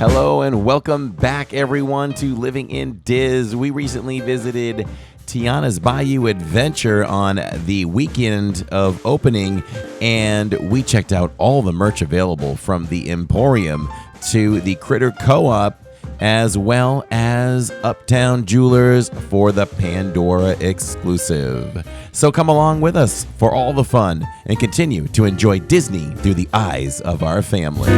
Hello and welcome back, everyone, to Living in DIZ. We recently visited Tiana's Bayou Adventure on the weekend of opening, and we checked out all the merch available from the Emporium to the Critter Co-op, as well as Uptown Jewelers for the Pandora exclusive. So come along with us for all the fun and continue to enjoy Disney through the eyes of our family.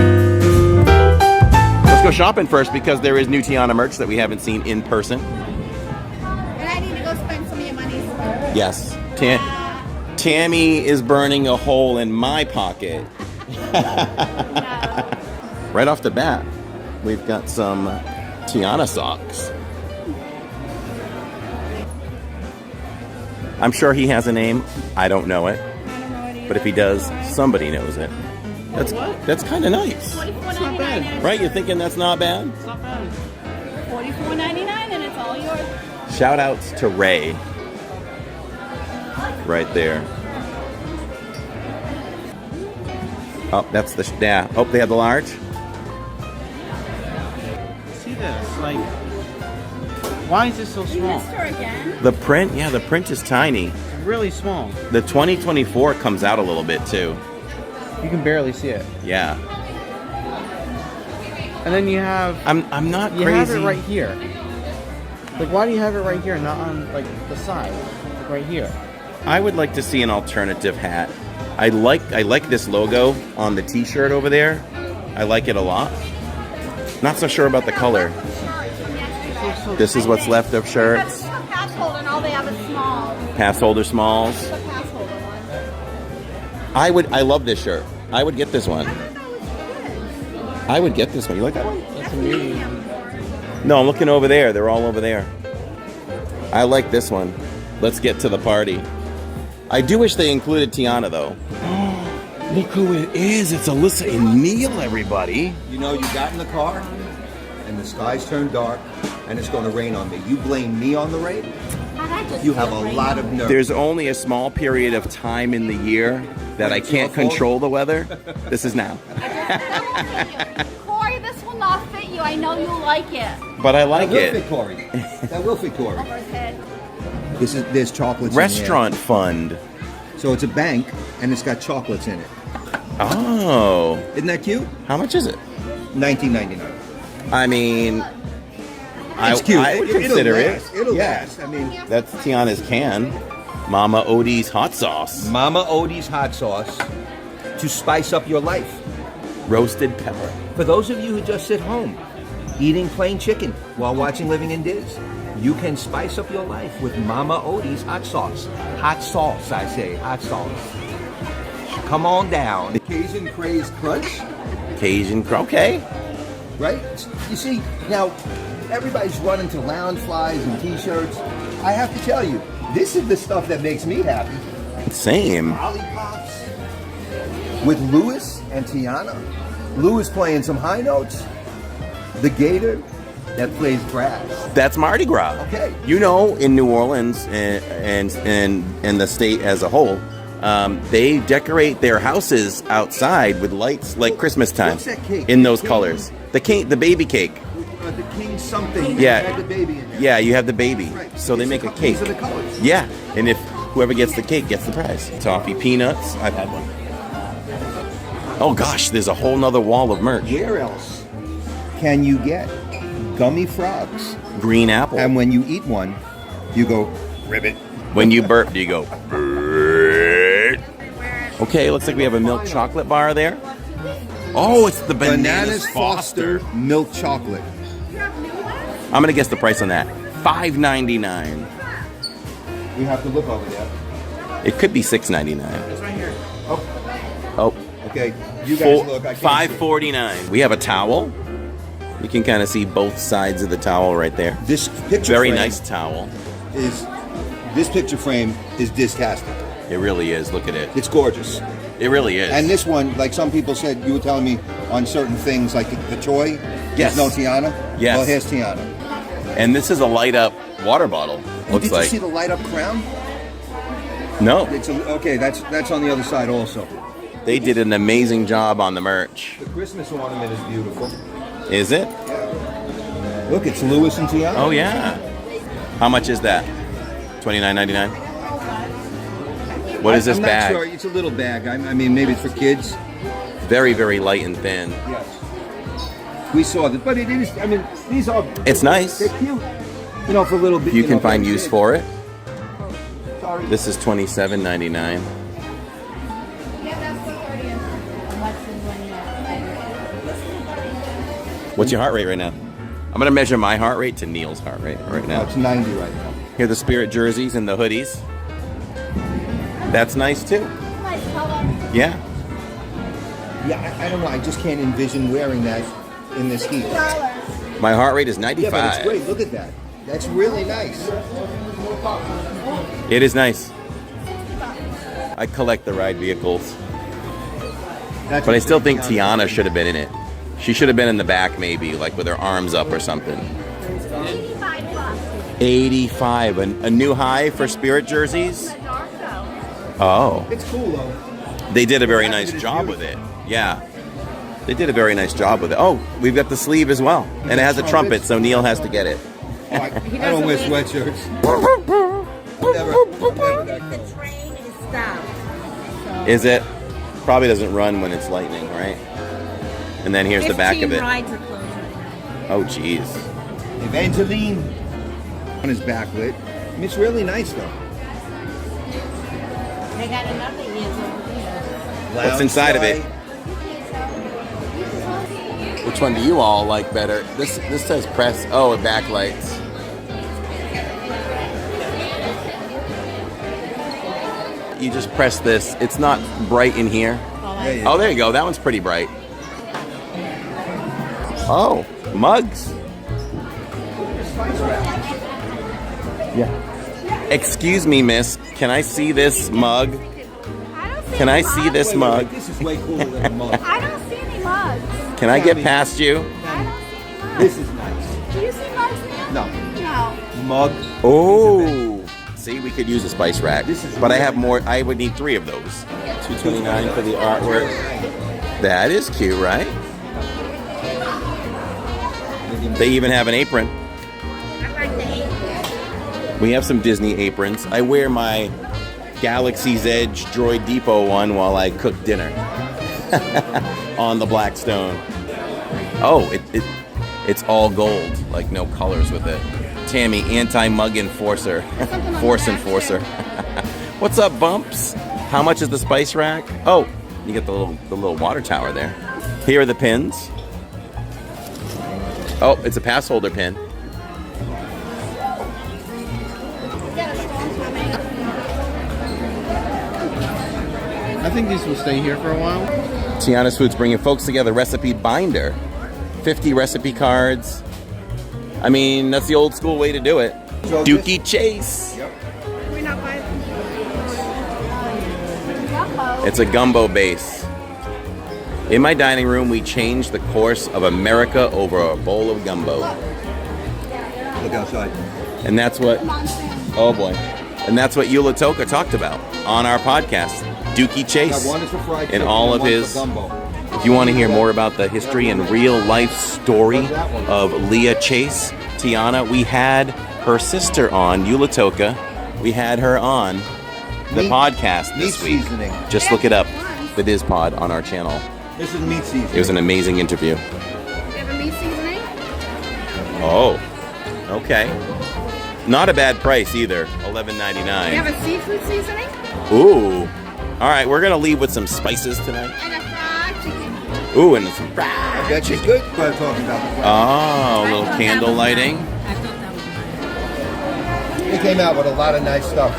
Let's go shopping first because there is new Tiana merch that we haven't seen in person. And I need to go spend some of your money. Yes. Tammy is burning a hole in my pocket. Right off the bat, we've got some Tiana socks. I'm sure he has a name. I don't know it. But if he does, somebody knows it. That's kind of nice. It's not bad. Right? You're thinking that's not bad? It's not bad. $44.99 and it's all yours. Shout outs to Ray. Right there. Oh, that's the, yeah. Oh, they have the large. See this? Like, why is this so You small? missed her again? The print, yeah, the print is tiny. It's really small. The 2024 comes out a little bit too. You can barely see it. Yeah. And then you have... I'm not You crazy. have it right here. Like, why do you have it right here, not on, like, the side? Like, right here. I would like to see an alternative hat. I like this logo on the t-shirt over there. I like it a lot. Not so sure about the color. This is what's left of shirts. It's a pass holder and all they have is small. Pass holder smalls. It's a pass holder one. I love this shirt. I would get this one. I would get this one. You like that one? That's a medium. No, I'm looking over there. They're all over there. I like this one. Let's get to the party. I do wish they included Tiana, though. Look who it is. It's Alyssa and Neil, everybody. You know, you got in the car, and the skies turned dark, and it's going to rain on me. You blame me on the rain? You have a lot of nerve. There's only a small period of time in the year that I can't control the weather. This is now. Corey, this will not fit you. I know you like it. But I like That will it. fit Corey. That will fit Corey. Over his head. There's chocolates Restaurant fund. in there. So it's a bank, and it's got chocolates in it. Oh. Isn't that cute? How much is it? $19.99. I mean, It's cute. I would consider it. It'll Yeah. last. I mean, That's Tiana's can. Mama Odie's hot sauce. Mama Odie's hot sauce to spice up your life. Roasted pepper. For those of you who just sit home eating plain chicken while watching Living in Diz, you can spice up your life with Mama Odie's hot sauce. Hot sauce, I say, hot sauce. Come on down. Cajun Craze Crunch, Cajun, okay. right? You see, now everybody's running to lounge flies and t-shirts. I have to tell you, this is the stuff that makes me happy. Same. Lollipops with Louis and Tiana. Louis playing some high notes. The gator that plays brass. That's Mardi Gras. Okay. You know, in New Orleans and the state as a whole, they decorate their houses outside with lights like Christmas time. What's that cake? In those colors. The baby cake. The king something. Yeah. Had the baby in there. Yeah, you have the baby. Right. So they These make are a the- cake. These are the colors. Yeah, and if whoever gets the cake gets the prize. Toffee peanuts. I've had one. Oh gosh, there's a whole nother wall of merch. Where else can you get gummy frogs? Green apple. And when you eat one, you go, ribbit. When you burp, do you go? "Brrrt." Okay, looks like we have a milk chocolate bar there. Oh, it's the Bananas Foster. milk chocolate. I'm gonna guess the price on that. $5.99. We have to look over there. It could be $6.99. It's right here. Oh, Okay, you guys look. I can't see. $5.49. We have a towel. You can kind of see both sides of the towel right there. This picture Very frame nice towel. This picture frame is distastic. It really is. Look at it. It's gorgeous. It really is. And this one, like some people said, you were telling me on certain things, like the toy. Yes. There's no Tiana. Yes. Well, here's Tiana. And this is a light up water bottle. Looks Did like. you see the light up crown? No. Okay, that's on the other side also. They did an amazing job on the merch. The Christmas ornament is beautiful. Is it? Look, it's Lewis and Tiana. Oh yeah. How much is that? $29.99. What is this I'm bag? not sure. It's a little bag. I mean, maybe it's for kids. Very, very light and thin. Yes. We saw that, but it is. I mean, these are. It's nice. They're cute. You know, for a little bit. You can find use for it. Sorry. This is $27.99. What's your heart rate right now? I'm gonna measure my heart rate to Neil's heart rate right now. It's 90 right now. Here are the Spirit jerseys and the hoodies. That's nice too. Nice color. Yeah. Yeah, I don't know. I just can't envision wearing that in this heat. My heart rate is Yeah, 95. but it's great. Look at that. That's really nice. It is nice. I collect the ride vehicles. That's But I still think Tiana should have been in it. She should have been in the back maybe, like with her arms up or something. 85. A new high for Spirit jerseys? Oh. It's cool though. They did a very nice job with it. Yeah. They did a very nice job with it. Oh, we've got the sleeve as well. And it has a trumpet, so Neil has to get it. Oh, I don't wear sweatshirts. Never. The train is stopped. Is it? Probably doesn't run when it's lightning, right? And then here's the back of it. Rides are closed right now. Oh, jeez. Evangeline on his backlit. I mean, it's really nice though. They got another years over there. What's inside of it? Which one do you all like better? This says press. Oh, it backlights. You just press this. It's not bright in here. Oh, there you go. That one's pretty bright. Oh, mugs. Yeah. Excuse me, miss. Can I see this mug? Can I see this mug? This is way cooler than a mug. I don't see any mugs. Can I get past you? I don't see any mugs. This is nice. Do you see mugs now? No. No. Mug. Oh. See, we could use a spice rack. This is But I have more. I would need 3 of those. $2.29 for the artwork. That is cute, right? They even have an apron. I like the apron. We have some Disney aprons. I wear my Galaxy's Edge Droid Depot one while I cook dinner on the Blackstone. Oh, it's all gold, like no colors with it. Tammy, anti-mug enforcer, force enforcer. What's up, Bumps? How much is the spice rack? Oh, you get the little water tower there. Here are the pins. Oh, it's a pass holder pin. I think these will stay here for a while. Tiana's Foods bringing folks together. Recipe binder. 50 recipe cards. I mean, that's the old school way to do it. So Dookie Chase. Yep. We're not buying It's a gumbo base. In my dining room, we changed the course of America over a bowl of gumbo. Look outside. And that's what, oh boy. And that's what Ulatoka talked about on our podcast. Dookie Chase. Got one is for fried And chicken all and of one his, for gumbo. if you want to hear more about the history and real life story of Leah Chase, Tiana, we had her sister on, Ulatoka. We had her on the Meat- podcast this meat week. seasoning. Just look it up, the DIZ Pod on our channel. This is meat season. It was an amazing interview. You have a meat seasoning? Oh, okay. Not a bad price either, $11.99. You have a seafood seasoning? Ooh. All right, we're gonna leave with some spices tonight. And a fried chicken. Ooh, and some I bet she's good. We're talking about the fried. oh, a little candle lighting. I thought that was nice. They came out with a lot of nice stuff.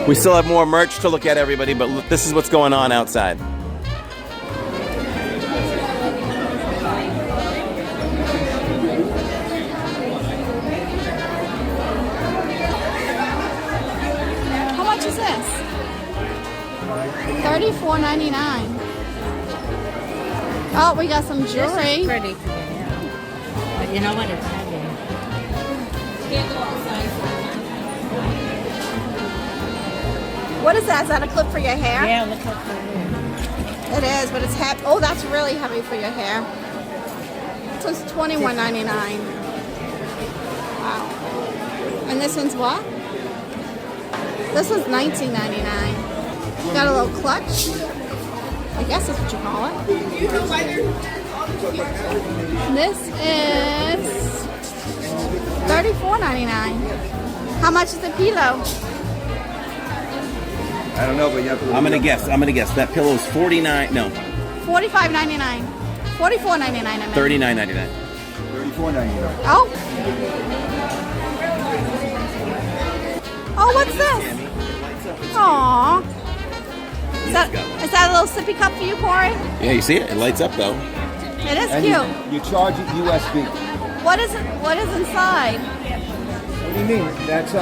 We still have more merch to look at, everybody, but look, this is what's going on outside. How much is this? $34.99. Oh, we got some This is jewelry. pretty to get out. But you know what? It's heavy. Can't go outside. What is that? Is that a clip for your hair? Yeah, look how cool. It is, but it's heavy. Oh, that's really heavy for your hair. This one's $21.99. Wow. And this one's what? This one's $19.99. Got a little clutch. I guess that's what you call it. This is $34.99. How much is the pillow? I don't know, but you have to. I'm gonna guess. That pillow's $49. No, $45.99. $44.99. I meant. $39.99. $34.99. Oh. Oh, what's this? Aww. Is that a little sippy cup for you, Corey? Yeah, you see it? It lights up though. It is And cute. you charge it USB. What is it? What is inside? What do you mean? That's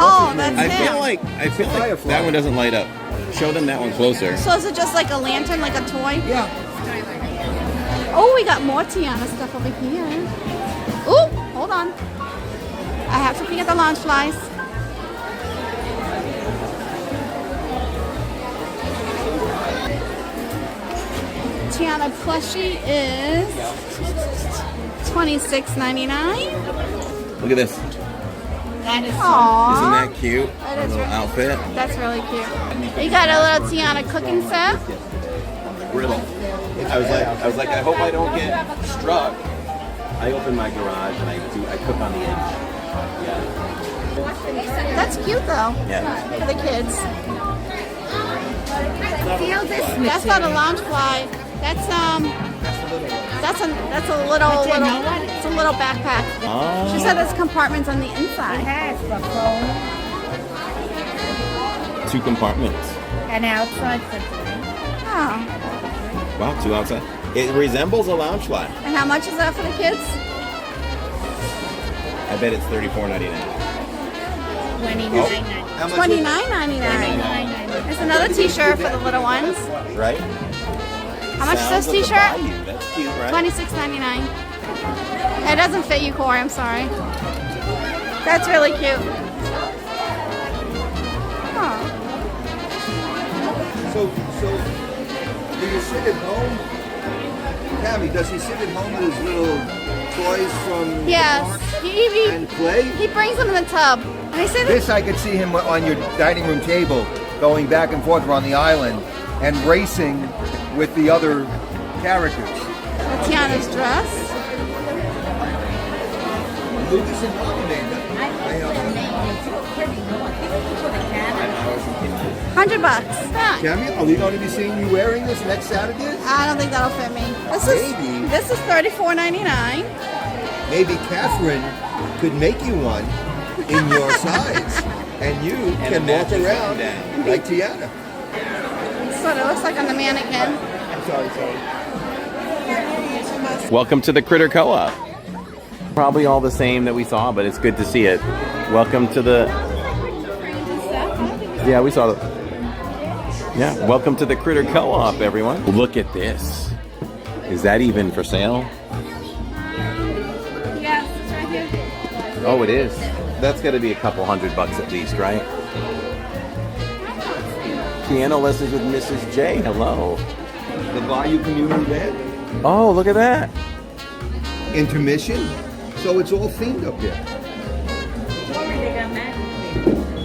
Oh, that's I it. feel like Firefly. that one doesn't light up. Show them that one closer. So is it just like a lantern, like a toy? Yeah. Oh, we got more Tiana stuff over here. Ooh, hold on. I have to get the launch flies. Tiana plushie is $26.99. Look at this. That is Aww. Isn't that cute? That A is little really- outfit. That's really cute. You got a little Tiana cooking set. Griddle. I was like, I hope I don't get struck. I open my garage and I cook on the edge. Yeah. That's cute though. Yeah. For the kids. Feel this That's not a lounge fly. That's a little it's a little backpack. Oh. She said there's compartments on the It inside. has for phone 2 compartments. and outside for three. Oh. Wow, 2 outside. It resembles a lounge fly. And how much is that for the kids? I bet it's $34.99. $29.99. $29.99. There's another T-shirt for the little ones. Right? How much is Sounds this of the T-shirt? Bayou. That's cute, right? $26.99. It doesn't fit you, Corey. I'm sorry. That's really cute. Oh. So do you sit at home? Tammy, does he sit at home with his little toys from the Yes. park He and play? brings them in the tub. And they say that This I could see him on your dining room table, going back and forth around the island and racing with the other characters. Tiana's dress. Lucas and Mommy made them. $100. Yeah. Tammy, are we going to be seeing you wearing this next Saturday? I don't think that'll fit me. Maybe. This is $34.99. Maybe Catherine could make you one in your size, and you can walk around like Tiana. That's what it looks like on the mannequin. I'm sorry. Welcome to the Critter Co-op. Probably all the same that we saw, but it's good to see it. Welcome to the... Yeah, we saw the... Yeah, welcome to the Critter Co-op, everyone. Look at this. Is that even for sale? Yes, it's right here. Oh, it is. That's got to be a couple $100 at least, right? Piano lessons with Mrs. J. Hello. The Bayou Community Band. Oh, look at that. Intermission. So it's all themed up here.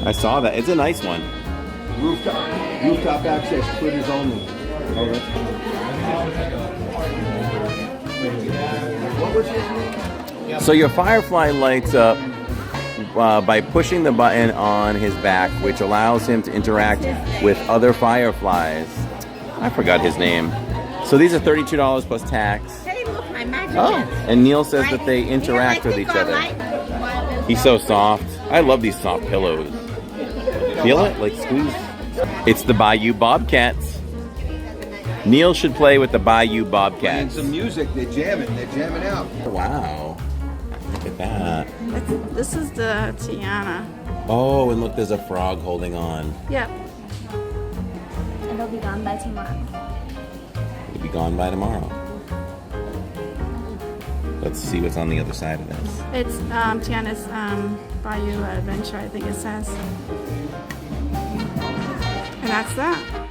I saw that. It's a nice one. Rooftop access, critters only. Oh, that's What was his name? So your firefly lights up by pushing the button on his back, which allows him to interact with other fireflies. I forgot his name. So these are $32 plus tax. Hey, look, my magic Oh, is. and Neil says that they interact with each other. He's so soft. I love these soft pillows. Feel it? Like squeeze. It's the Bayou Bobcats. Neil should play with the Bayou Playing Bobcats. some music. They're jamming out. Wow. Look at that. This is the Tiana. Oh, and look, there's a frog holding on. Yep. And they'll be gone by tomorrow. It'll be gone by tomorrow. Let's see what's on the other side of this. It's Tiana's Bayou Adventure, I think it says. And that's that.